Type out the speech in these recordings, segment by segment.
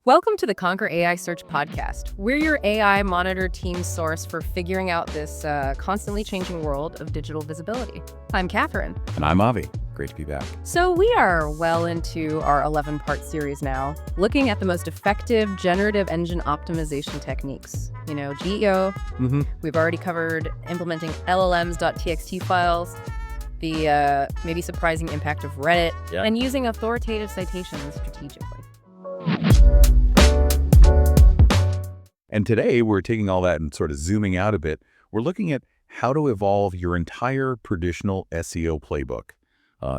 Welcome to the Conquer AI Search Podcast. We're your AI monitor team source for figuring out this constantly changing world of digital visibility. I'm Catherine. And I'm Avi. Great to be back. So we are well into our 11-part series now, looking at the most effective generative engine optimization techniques. You know, GEO. We've already covered implementing LLMs.txt files, the maybe surprising impact of Reddit, and using authoritative citations strategically. And today we're taking all that and sort of zooming out a bit. We're looking at how to evolve your entire traditional SEO playbook,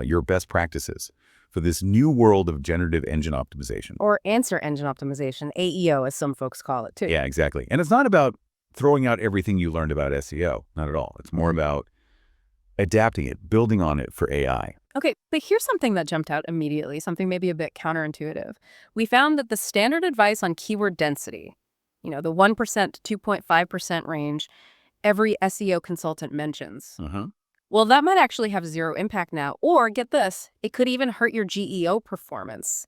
your best practices for this new world of generative engine optimization. Or answer engine optimization, AEO, as some folks call it too. Yeah, exactly. And it's not about throwing out everything you learned about SEO. Not at all. It's more about adapting it, building on it for AI. Okay, but here's something that jumped out immediately, something maybe a bit counterintuitive. We found that the standard advice on keyword density, you know, the 1% to 2.5% range, every SEO consultant mentions. Well, that might actually have zero impact now. Or, get this, it could even hurt your GEO performance.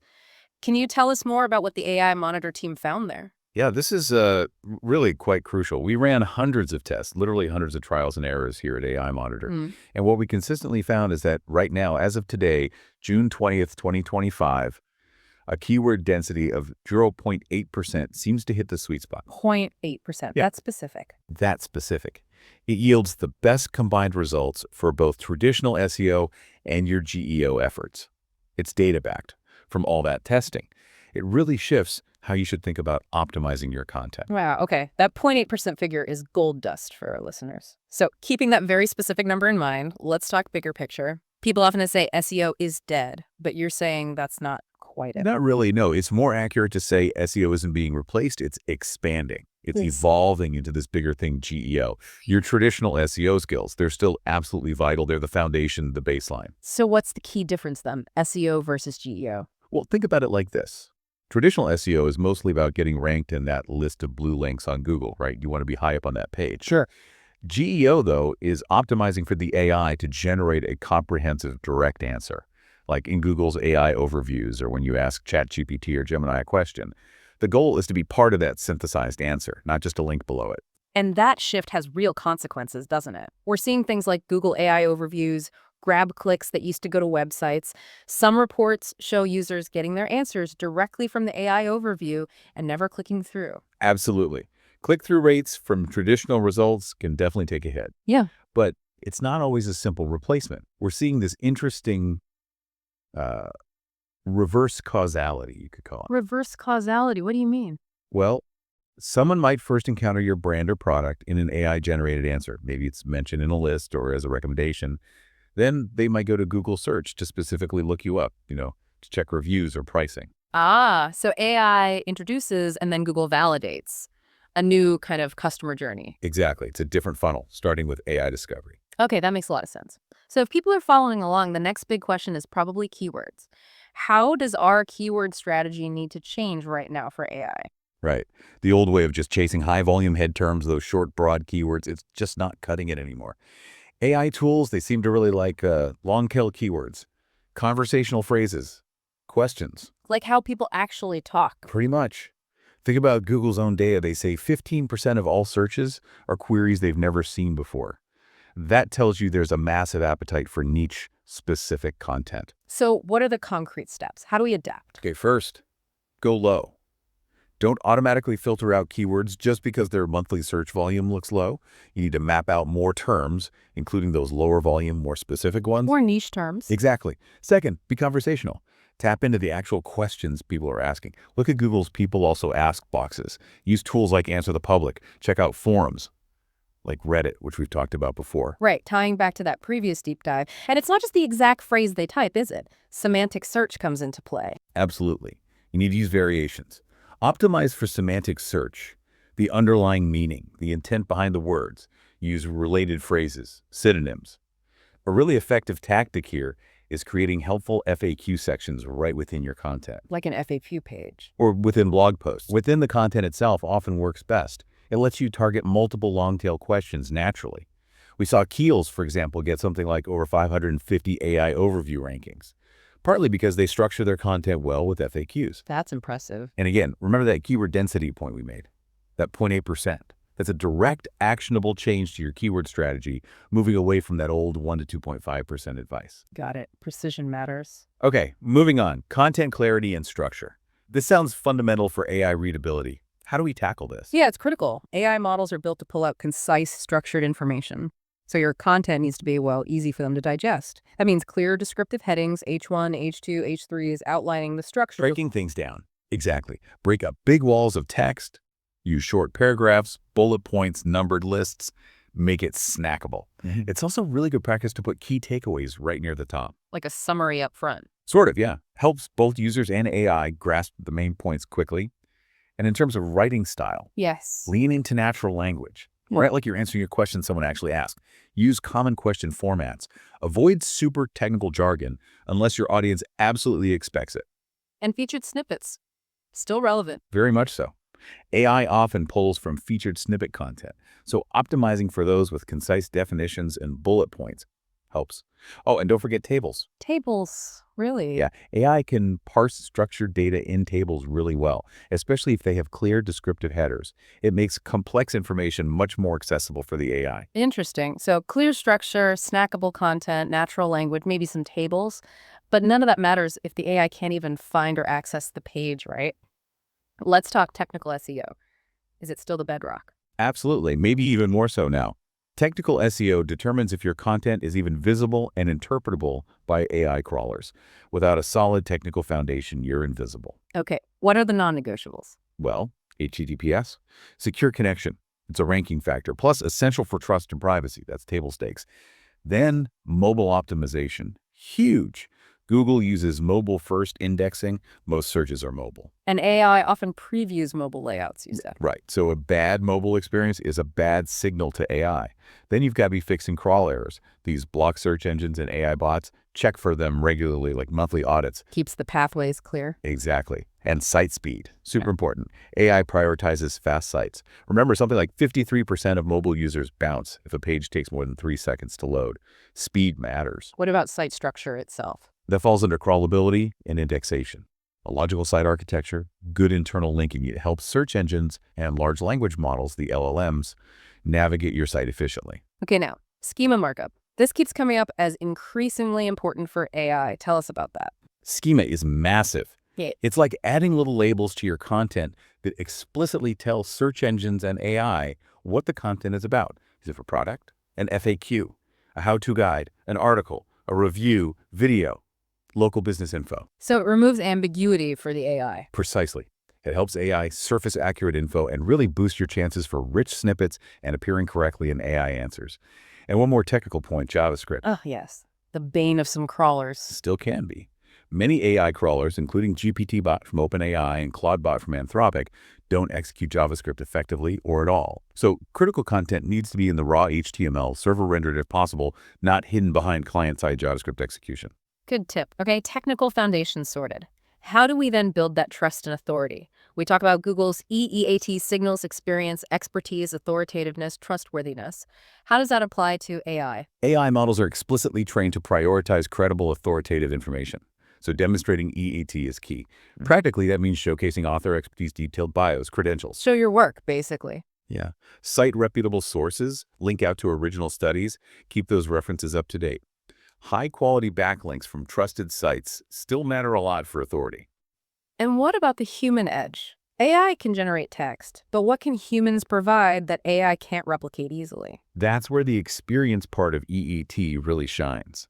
Can you tell us more about what the AI Monitor team found there? Yeah, this is really quite crucial. We ran hundreds of tests, literally hundreds of trials and errors here at AI Monitor. And what we consistently found is that right now, as of today, June 20th, 2025, a keyword density of 0.8% seems to hit the sweet spot. 0.8%. Yeah. That's specific. That's specific. It yields the best combined results for both traditional SEO and your GEO efforts. It's data-backed from all that testing. It really shifts how you should think about optimizing your content. Wow, okay. That 0.8% figure is gold dust for our listeners. So keeping that very specific number in mind, let's talk bigger picture. People often say SEO is dead, but you're saying that's not quite it. Not really, no. It's more accurate to say SEO isn't being replaced, it's expanding. It's Yes. evolving into this bigger thing, GEO. Your traditional SEO skills, they're still absolutely vital. They're the foundation, the baseline. So what's the key difference then, SEO versus GEO? Well, think about it like this. Traditional SEO is mostly about getting ranked in that list of blue links on Google, right? You want to be high up on that page. Sure. GEO, though, is optimizing for the AI to generate a comprehensive direct answer, like in Google's AI overviews or when you ask ChatGPT or Gemini a question. The goal is to be part of that synthesized answer, not just a link below it. And that shift has real consequences, doesn't it? We're seeing things like Google AI overviews, grab clicks that used to go to websites. Some reports show users getting their answers directly from the AI overview and never clicking through. Absolutely. Click-through rates from traditional results can definitely take a hit. Yeah. But it's not always a simple replacement. We're seeing this interesting reverse causality, you could call it. Reverse causality, what do you mean? Well, someone might first encounter your brand or product in an AI-generated answer. Maybe it's mentioned in a list or as a recommendation. Then they might go to Google search to specifically look you up, to check reviews or pricing. Ah, so AI introduces and then Google validates a new kind of customer journey. Exactly. It's a different funnel, starting with AI discovery. Okay, that makes a lot of sense. So if people are following along, the next big question is probably keywords. How does our keyword strategy need to change right now for AI? Right. The old way of just chasing high-volume head terms, those short, broad keywords, it's just not cutting it anymore. AI tools, they seem to really like long-tail keywords, conversational phrases, questions. Like how people actually talk. Pretty much. Think about Google's own data. They say 15% of all searches are queries they've never seen before. That tells you there's a massive appetite for niche-specific content. So what are the concrete steps? How do we adapt? Okay, first, go low. Don't automatically filter out keywords just because their monthly search volume looks low. You need to map out more terms, including those lower volume, more specific ones. More niche terms. Exactly. Second, be conversational. Tap into the actual questions people are asking. Look at Google's People Also Ask boxes. Use tools like Answer the Public. Check out forums like Reddit, which we've talked about before. Right, tying back to that previous deep dive. And it's not just the exact phrase they type, is it? Semantic search comes into play. Absolutely. You need to use variations. Optimize for semantic search, the underlying meaning, the intent behind the words. Use related phrases, synonyms. A really effective tactic here is creating helpful FAQ sections right within your content. Like an FAQ page. Or within blog posts. Within the content itself often works best. It lets you target multiple long-tail questions naturally. We saw Keels, for example, get something like over 550 AI overview rankings. partly because they structure their content well with FAQs. That's impressive. And again, remember that keyword density point we made, that 0.8%. That's a direct, actionable change to your keyword strategy, moving away from that old 1 to 2.5% advice. Got it. Precision matters. Okay, moving on. Content clarity and structure. This sounds fundamental for AI readability. How do we tackle this? Yeah, it's critical. AI models are built to pull out concise, structured information. So your content needs to be, well, easy for them to digest. That means clear descriptive headings, H1, H2, H3 is outlining the structure. Breaking things down. Exactly. Break up big walls of text, use short paragraphs, bullet points, numbered lists, make it snackable. It's also really good practice to put key takeaways right near the top. Like a summary up front. Sort of, yeah. Helps both users and AI grasp the main points quickly. And in terms of writing style, Yes. lean into natural language. Right, like you're answering a question someone actually asked. Use common question formats. Avoid super technical jargon unless your audience absolutely expects it. And featured snippets. Still relevant. Very much so. AI often pulls from featured snippet content, so optimizing for those with concise definitions and bullet points helps. Oh, and don't forget tables. Tables. Really? Yeah, AI can parse structured data in tables really well, especially if they have clear descriptive headers. It makes complex information much more accessible for the AI. Interesting. So clear structure, snackable content, natural language, maybe some tables. But none of that matters if the AI can't even find or access the page, right? Let's talk technical SEO. Is it still the bedrock? Absolutely, maybe even more so now. Technical SEO determines if your content is even visible and interpretable by AI crawlers. Without a solid technical foundation, you're invisible. Okay, what are the non-negotiables? Well, HTTPS, secure connection. It's a ranking factor, plus essential for trust and privacy. That's table stakes. Then mobile optimization, huge. Google uses mobile-first indexing. Most searches are mobile. And AI often previews mobile layouts, you said. Right. So a bad mobile experience is a bad signal to AI. Then you've got to be fixing crawl errors. These block search engines and AI bots, check for them regularly, like monthly audits. Keeps the pathways clear. Exactly. And site speed, super important. AI prioritizes fast sites. Remember, something like 53% of mobile users bounce if a page takes more than 3 seconds to load. Speed matters. What about site structure itself? That falls under crawlability and indexation. A logical site architecture, good internal linking. It helps search engines and large language models, the LLMs, navigate your site efficiently. Okay, now, schema markup. This keeps coming up as increasingly important for AI. Tell us about that. Schema is massive. Yeah. It's like adding little labels to your content that explicitly tell search engines and AI what the content is about. Is it for product? An FAQ, a how-to guide, an article, a review, video, local business info. So it removes ambiguity for the AI. Precisely. It helps AI surface accurate info and really boost your chances for rich snippets and appearing correctly in AI answers. And one more technical point, JavaScript. Oh, yes. The bane of some crawlers. Still can be. Many AI crawlers, including GPTBot from OpenAI and ClaudeBot from Anthropic, don't execute JavaScript effectively or at all. So critical content needs to be in the raw HTML, server-rendered if possible, not hidden behind client-side JavaScript execution. Good tip. Okay, technical foundation sorted. How do we then build that trust and authority? We talk about Google's EEAT signals, experience, expertise, authoritativeness, trustworthiness. How does that apply to AI? AI models are explicitly trained to prioritize credible, authoritative information. So demonstrating EAT is key. Practically, that means showcasing author expertise, detailed bios, credentials. Show your work, basically. Yeah. Cite reputable sources, link out to original studies, keep those references up to date. High-quality backlinks from trusted sites still matter a lot for authority. And what about the human edge? AI can generate text, but what can humans provide that AI can't replicate easily? That's where the experience part of EET really shines.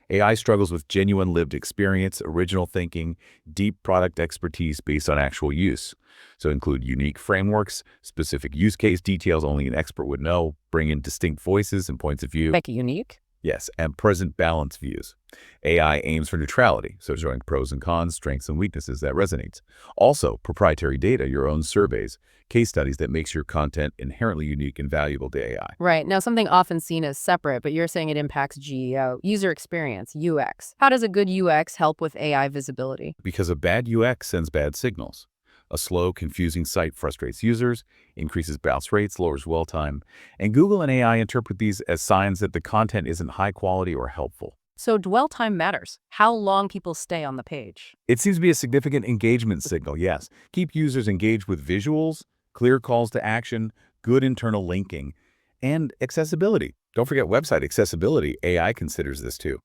AI struggles with genuine lived experience, original thinking, deep product expertise based on actual use. So include unique frameworks, specific use case details only an expert would know, bring in distinct voices and points of view. Make it unique? Yes, and present balance views. AI aims for neutrality, so showing pros and cons, strengths and weaknesses that resonates. Also, proprietary data, your own surveys, case studies that makes your content inherently unique and valuable to AI. Right. Now, something often seen as separate, but you're saying it impacts GEO, user experience, UX. How does a good UX help with AI visibility? Because a bad UX sends bad signals. A slow, confusing site frustrates users, increases bounce rates, lowers dwell time, and Google and AI interpret these as signs that the content isn't high quality or helpful. So dwell time matters. How long people stay on the page. It seems to be a significant engagement signal, yes. Keep users engaged with visuals, clear calls to action, good internal linking, and accessibility. Don't forget website accessibility. AI considers this too.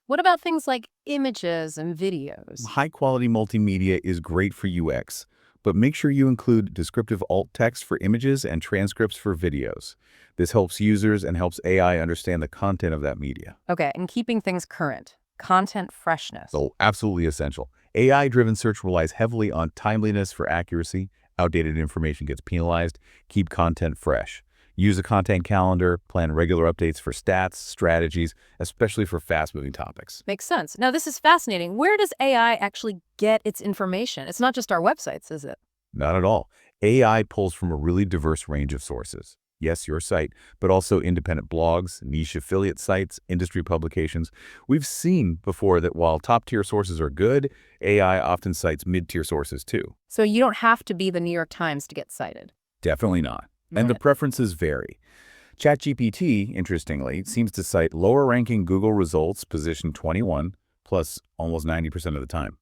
What about things like images and videos? High-quality multimedia is great for UX, but make sure you include descriptive alt text for images and transcripts for videos. This helps users and helps AI understand the content of that media. Okay, and keeping things current. Content freshness. So absolutely essential. AI-driven search relies heavily on timeliness for accuracy. Outdated information gets penalized. Keep content fresh. Use a content calendar, plan regular updates for stats, strategies, especially for fast-moving topics. Makes sense. Now, this is fascinating. Where does AI actually get its information? It's not just our websites, is it? Not at all. AI pulls from a really diverse range of sources. Yes, your site, but also independent blogs, niche affiliate sites, industry publications. We've seen before that while top-tier sources are good, AI often cites mid-tier sources too. So you don't have to be the New York Times to get cited. Definitely not. And the preferences vary. ChatGPT, interestingly, seems to cite lower-ranking Google results, position 21, plus almost 90% of the time.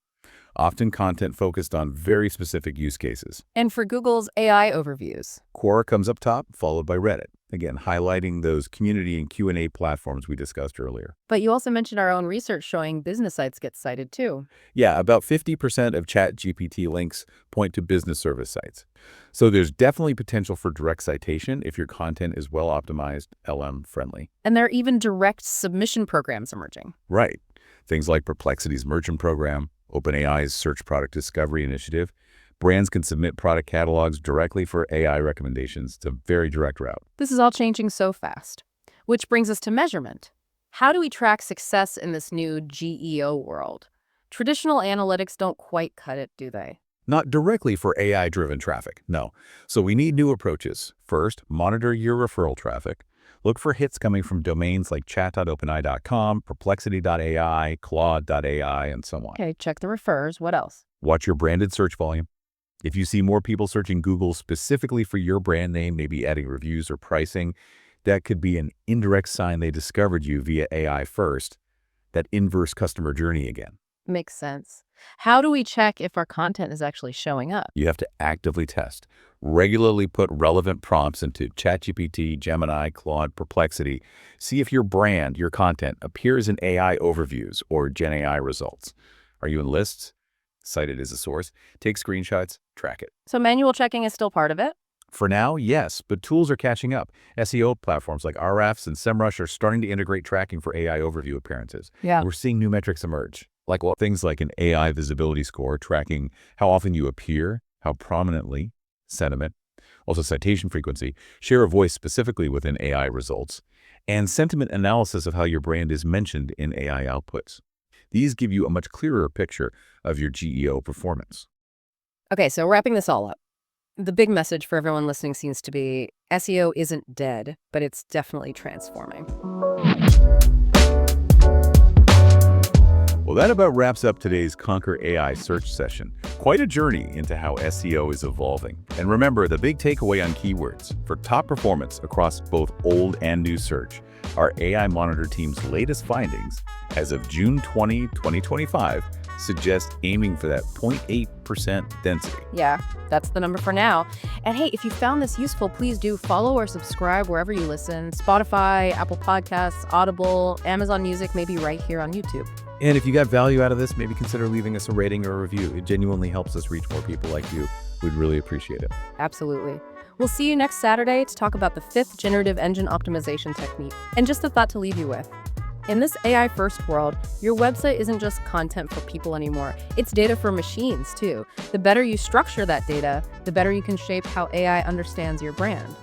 Often content focused on very specific use cases. And for Google's AI overviews. Quora comes up top, followed by Reddit. Again, highlighting those community and Q&A platforms we discussed earlier. But you also mentioned our own research showing business sites get cited too. Yeah, about 50% of ChatGPT links point to business service sites. So there's definitely potential for direct citation if your content is well-optimized, LM-friendly. And there are even direct submission programs emerging. Right. Things like Perplexity's Merchant Program, OpenAI's Search Product Discovery Initiative. Brands can submit product catalogs directly for AI recommendations. It's a very direct route. This is all changing so fast. Which brings us to measurement. How do we track success in this new GEO world? Traditional analytics don't quite cut it, do they? Not directly for AI-driven traffic, no. So we need new approaches. First, monitor your referral traffic. Look for hits coming from domains like chat.openai.com, perplexity.ai, claude.ai, and so on. Okay, check the refers. What else? Watch your branded search volume. If you see more people searching Google specifically for your brand name, maybe adding reviews or pricing, that could be an indirect sign they discovered you via AI first, that inverse customer journey again. Makes sense. How do we check if our content is actually showing up? You have to actively test. Regularly put relevant prompts into ChatGPT, Gemini, Claude, Perplexity. See if your brand, your content, appears in AI overviews or GenAI results. Are you in lists? Cite it as a source. Take screenshots, track it. So manual checking is still part of it? For now, yes, but tools are catching up. SEO platforms like Ahrefs and SEMrush are starting to integrate tracking for AI overview appearances. Yeah. We're seeing new metrics emerge, like things like an AI visibility score tracking how often you appear, how prominently, sentiment, also citation frequency, share of voice specifically within AI results, and sentiment analysis of how your brand is mentioned in AI outputs. These give you a much clearer picture of your GEO performance. Okay, so wrapping this all up. The big message for everyone listening seems to be SEO isn't dead, but it's definitely transforming. Well, that about wraps up today's Conquer AI search session. Quite a journey into how SEO is evolving. And remember, the big takeaway on keywords for top performance across both old and new search, our AI Monitor team's latest findings as of June 20, 2025, suggest aiming for that 0.8% density. Yeah, that's the number for now. And hey, if you found this useful, please do follow or subscribe wherever you listen. Spotify, Apple Podcasts, Audible, Amazon Music, maybe right here on YouTube. And if you got value out of this, maybe consider leaving us a rating or a review. It genuinely helps us reach more people like you. We'd really appreciate it. Absolutely. We'll see you next Saturday to talk about the 5th generative engine optimization technique. And just a thought to leave you with. In this AI-first world, your website isn't just content for people anymore. It's data for machines, too. The better you structure that data, the better you can shape how AI understands your brand.